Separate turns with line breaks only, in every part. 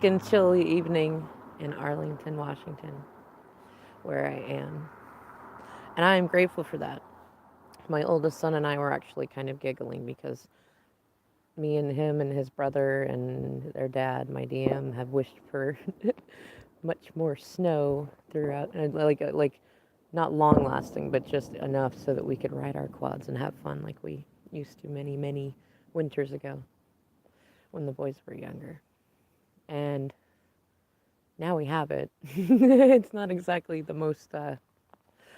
And chilly evening in Arlington, Washington, where I am. And I am grateful for that. My oldest son and I were actually kind of giggling because me and him and his brother and their dad, my DM, have wished for much more snow throughout, and like not long lasting, but just enough so that we could ride our quads and have fun like we used to many winters ago when the boys were younger. And now we have it. It's not exactly the most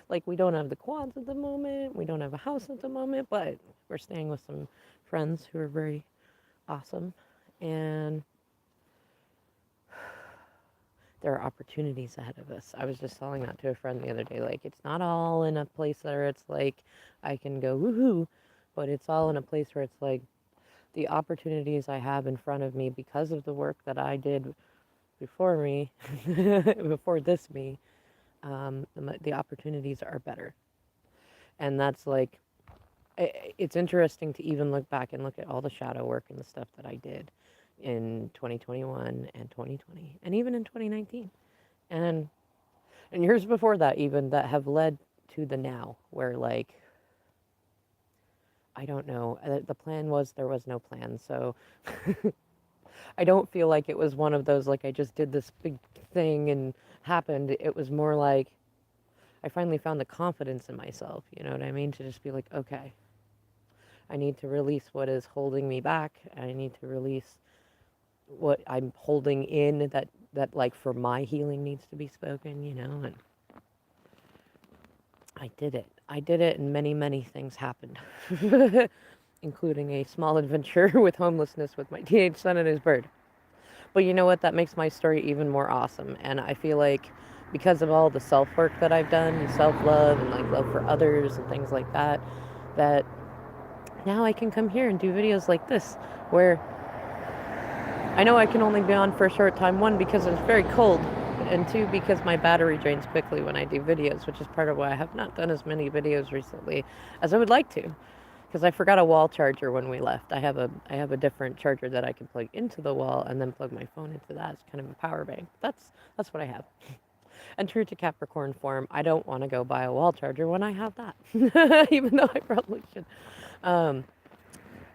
like we don't have the quads at the moment. We don't have a house at the moment, but we're staying with some friends who are very awesome, and there are opportunities ahead of us. I was just telling that to a friend the other day. Like, it's not all in a place where it's like I can go woohoo, but it's all in a place where it's like the opportunities I have in front of me because of the work that I did before me, before this me, the opportunities are better. And that's like, it's interesting to even look back and look at all the shadow work and the stuff that I did in 2021 and 2020 and even in 2019 and years before that, even, that have led to the now where, like, I don't know, the plan was there was no plan. So I don't feel like it was one of those like I just did this big thing and happened. It was more like I finally found the confidence in myself, you know what I mean, to just be like, okay, I need to release what is holding me back. I need to release what I'm holding in that like for my healing needs to be spoken, you know. And I did it. I did it, and many things happened, including a small adventure with homelessness with my teenage son and his bird. But you know what? That makes my story even more awesome. And I feel like because of all the self work that I've done, and self love, and like love for others, and things like that, that now I can come here and do videos like this, where I know I can only be on for a short time. One, because it's very cold, and two, because my battery drains quickly when I do videos, which is part of why I have not done as many videos recently as I would like to. Because I forgot a wall charger when we left. I have a different charger that I can plug into the wall and then plug my phone into that. It's kind of a power bank. That's what I have. And true to Capricorn form, I don't want to go buy a wall charger when I have that, even though I probably should. Um,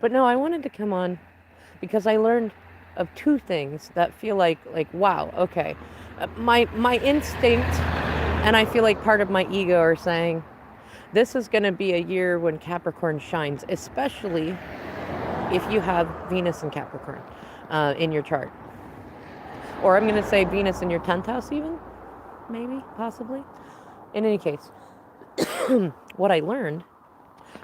but no, I wanted to come on because I learned of two things that feel like wow, okay. My instinct and I feel like part of my ego are saying this is going to be a year when Capricorn shines, especially if you have Venus in Capricorn in your chart. Or I'm going to say Venus in your 10th house, even, maybe, possibly. In any case, what I learned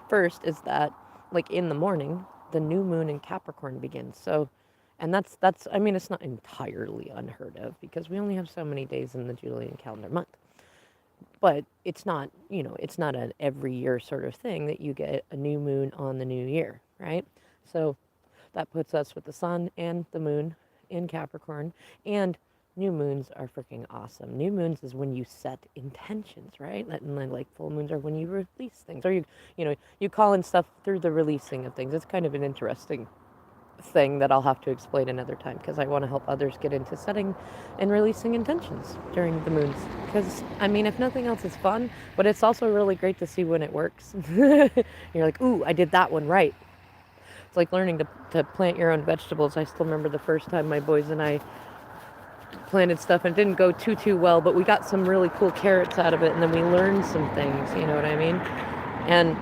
first is that, like, in the morning, the new moon in Capricorn begins. So, and that's I mean, it's not entirely unheard of because we only have so many days in the Julian calendar month. But it's not, you know, it's not an every year sort of thing that you get a new moon on the new year, right? So that puts us with the sun and the moon in Capricorn. And new moons are freaking awesome. New moons is when you set intentions, right? And then like full moons are when you release things, or you call in stuff through the releasing of things. It's kind of an interesting thing that I'll have to explain another time because I want to help others get into setting and releasing intentions during the moons. Because, I mean, if nothing else, it's fun, but it's also really great to see when it works. You're like, ooh, I did that one right. It's like learning to plant your own vegetables. I still remember the first time my boys and I planted stuff and it didn't go too well, but we got some really cool carrots out of it, and then we learned some things, you know what I mean? And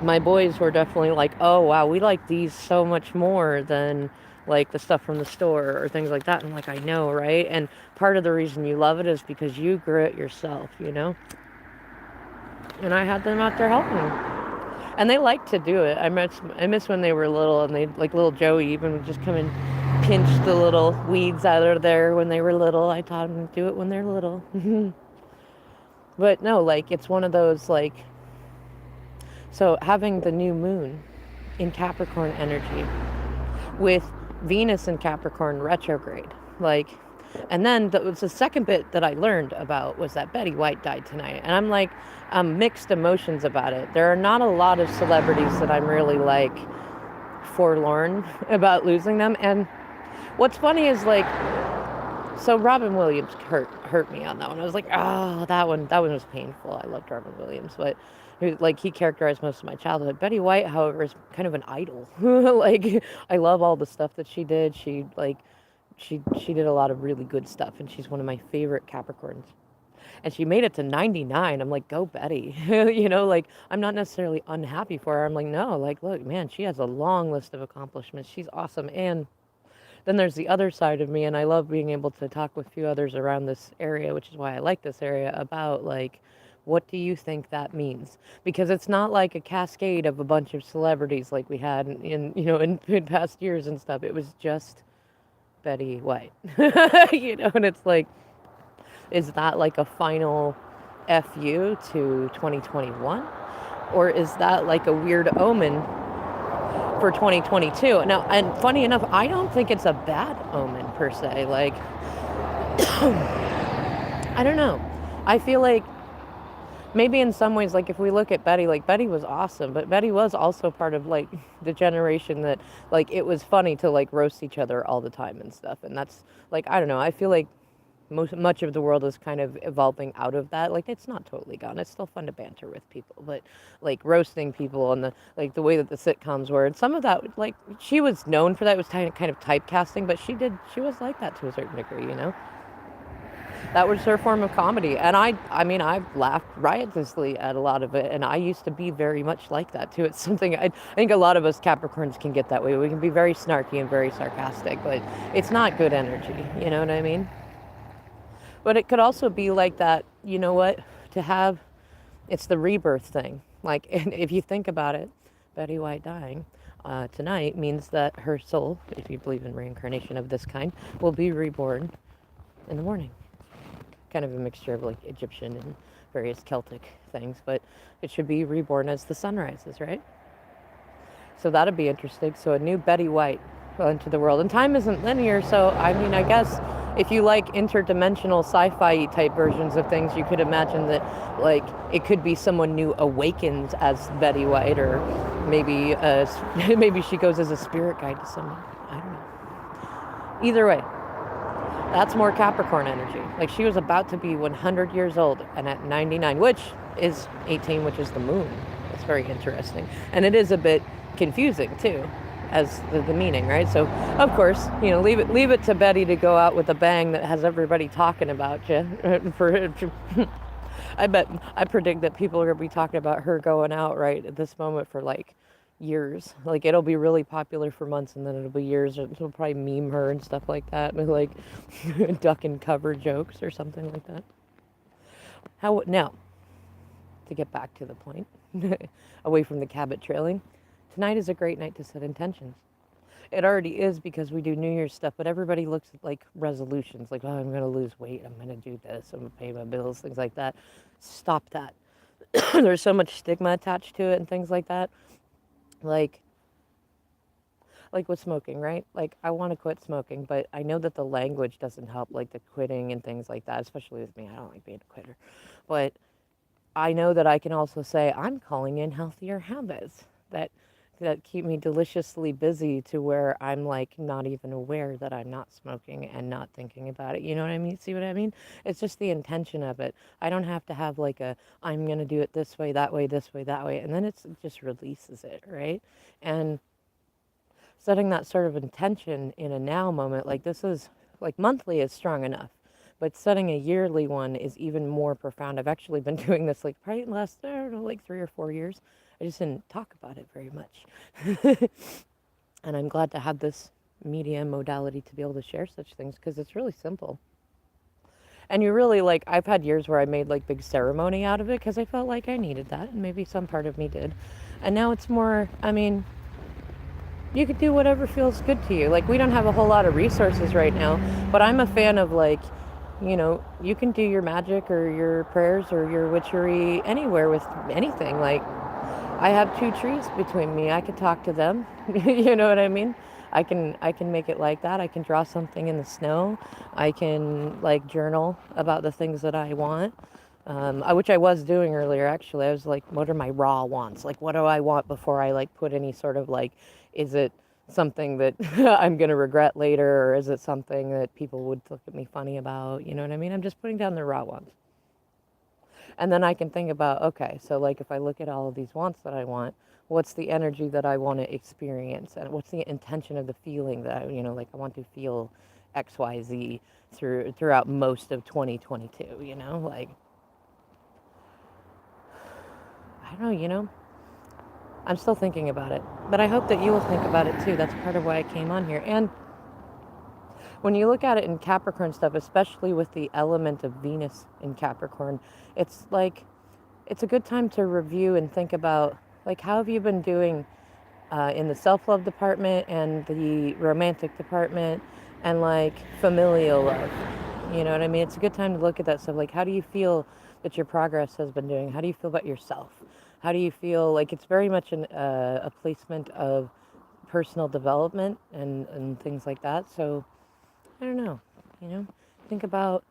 my boys were definitely like, oh wow, we like these so much more than like the stuff from the store or things like that. And I'm like, I know, right? And part of the reason you love it is because you grew it yourself, you know? And I had them out there helping. And they like to do it. I miss when they were little, and they, like little Joey even would just come and pinch the little weeds out of there when they were little. I taught them to do it when they're little. But no, like, it's one of those, like, so having the new moon in Capricorn energy with Venus in Capricorn retrograde, like, and then the second bit that I learned about was that Betty White died tonight. And I'm like, mixed emotions about it. There are not a lot of celebrities that I'm really like forlorn about losing them. And what's funny is like So Robin Williams hurt me on that one. I was like, oh, that one was painful. I loved Robin Williams, but like he characterized most of my childhood. Betty White, however, is kind of an idol. Like I love all the stuff that she did. She did a lot of really good stuff, and she's one of my favorite Capricorns. And she made it to 99. I'm like, go Betty. Like I'm not necessarily unhappy for her. I'm like, no, like look, man, she has a long list of accomplishments. She's awesome. And then there's the other side of me, and I love being able to talk with a few others around this area, which is why I like this area, about like, what do you think that means? Because it's not like a cascade of a bunch of celebrities like we had in past years and stuff. It was just Betty White, and it's like, is that like a final FU to 2021? Or is that like a weird omen for 2022? Now, and funny enough, I don't think it's a bad omen per se. Like, I don't know. I feel like maybe in some ways, like if we look at Betty, like Betty was awesome, but Betty was also part of like the generation that like it was funny to like roast each other all the time and stuff. And that's like, I don't know. I feel like much of the world is kind of evolving out of that. Like it's not totally gone. It's still fun to banter with people, but like roasting people and the way that the sitcoms were, and some of that, like she was known for that. It was kind of typecasting, but she was like that to a certain degree. That was her form of comedy, and I mean I've laughed riotously at a lot of it, and I used to be very much like that too. It's something I think a lot of us Capricorns can get that way. We can be very snarky and very sarcastic, but it's not good energy. You know what I mean? But it could also be like that, you know what, it's the rebirth thing. Like, and if you think about it, Betty White dying tonight means that her soul, if you believe in reincarnation of this kind, will be reborn in the morning. Kind of a mixture of like Egyptian and various Celtic things, but it should be reborn as the sun rises, right? So that'll be interesting. So a new Betty White into the world. And time isn't linear, so I mean, I guess if you like interdimensional sci-fi type versions of things, you could imagine that like it could be someone new awakens as Betty White, or maybe maybe she goes as a spirit guide to someone. I don't know. Either way, that's more Capricorn energy. Like she was about to be 100 years old, and at 99, which is 18, which is the moon. It's very interesting. And it is a bit confusing too, as the meaning, right? So of course, leave it to Betty to go out with a bang that has everybody talking about you. I predict that people are going to be talking about her going out right at this moment for like years. Like it'll be really popular for months, and then it'll be years. It'll probably meme her and stuff like that, with like duck and cover jokes or something like that. How now? To get back to the point, away from the Cabot trailing. Tonight is a great night to set intentions. It already is, because we do New Year's stuff, but everybody looks at like resolutions, like, oh, I'm going to lose weight, I'm going to do this, I'm going to pay my bills, things like that. Stop that. There's so much stigma attached to it and things like that. Like with smoking, right? Like I want to quit smoking, but I know that the language doesn't help, like the quitting and things like that, especially with me. I don't like being a quitter. But I know that I can also say I'm calling in healthier habits that keep me deliciously busy, to where I'm like not even aware that I'm not smoking and not thinking about it. You know what I mean? See what I mean? It's just the intention of it. I don't have to have like I'm going to do it this way, that way, this way, that way. And then it just releases it, right? And setting that sort of intention in a now moment, like this is like monthly is strong enough, but setting a yearly one is even more profound. I've actually been doing this like probably last, I don't know, like 3 or 4 years. I just didn't talk about it very much. And I'm glad to have this media modality to be able to share such things, because it's really simple. And you really like, I've had years where I made like big ceremony out of it because I felt like I needed that, and maybe some part of me did. And now it's more, I mean, you could do whatever feels good to you. Like we don't have a whole lot of resources right now, but I'm a fan of like, you can do your magic or your prayers or your witchery anywhere with anything. Like I have 2 trees between me. I could talk to them. You know what I mean? I can make it like that. I can draw something in the snow. I can like journal about the things that I want, which I was doing earlier. Actually, I was like, what are my raw wants? Like, what do I want before I like put any sort of like, is it something that I'm going to regret later, or is it something that people would look at me funny about? You know what I mean? I'm just putting down the raw ones. And then I can think about, okay, so like if I look at all of these wants that I want, what's the energy that I want to experience? And what's the intention of the feeling that I, like I want to feel XYZ throughout most of 2022, like, I don't know, I'm still thinking about it, but I hope that you will think about it too. That's part of why I came on here. And when you look at it in Capricorn stuff, especially with the element of Venus in Capricorn, it's like, it's a good time to review and think about, like, how have you been doing in the self-love department and the romantic department and like familial love. You know what I mean? It's a good time to look at that stuff. Like, how do you feel that your progress has been doing? How do you feel about yourself? How do you feel like it's very much a placement of personal development and things like that. So I don't know, you know, think about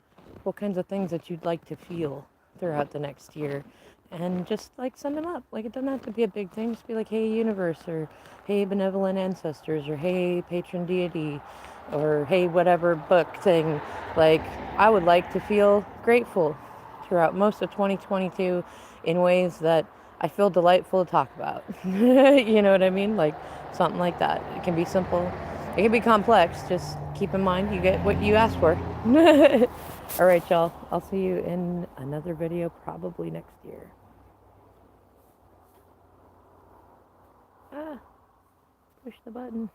what kinds of things that you'd like to feel throughout the next year and just like sum them up. Like, it doesn't have to be a big thing. Just be like, hey, universe, or hey, benevolent ancestors, or hey, patron deity, or hey, whatever book thing. Like, I would like to feel grateful throughout most of 2022 in ways that I feel delightful to talk about. You know what I mean? Like, something like that. It can be simple. It can be complex. Just keep in mind you get what you ask for. All right, y'all. I'll see you in another video probably next year. Ah, push the button.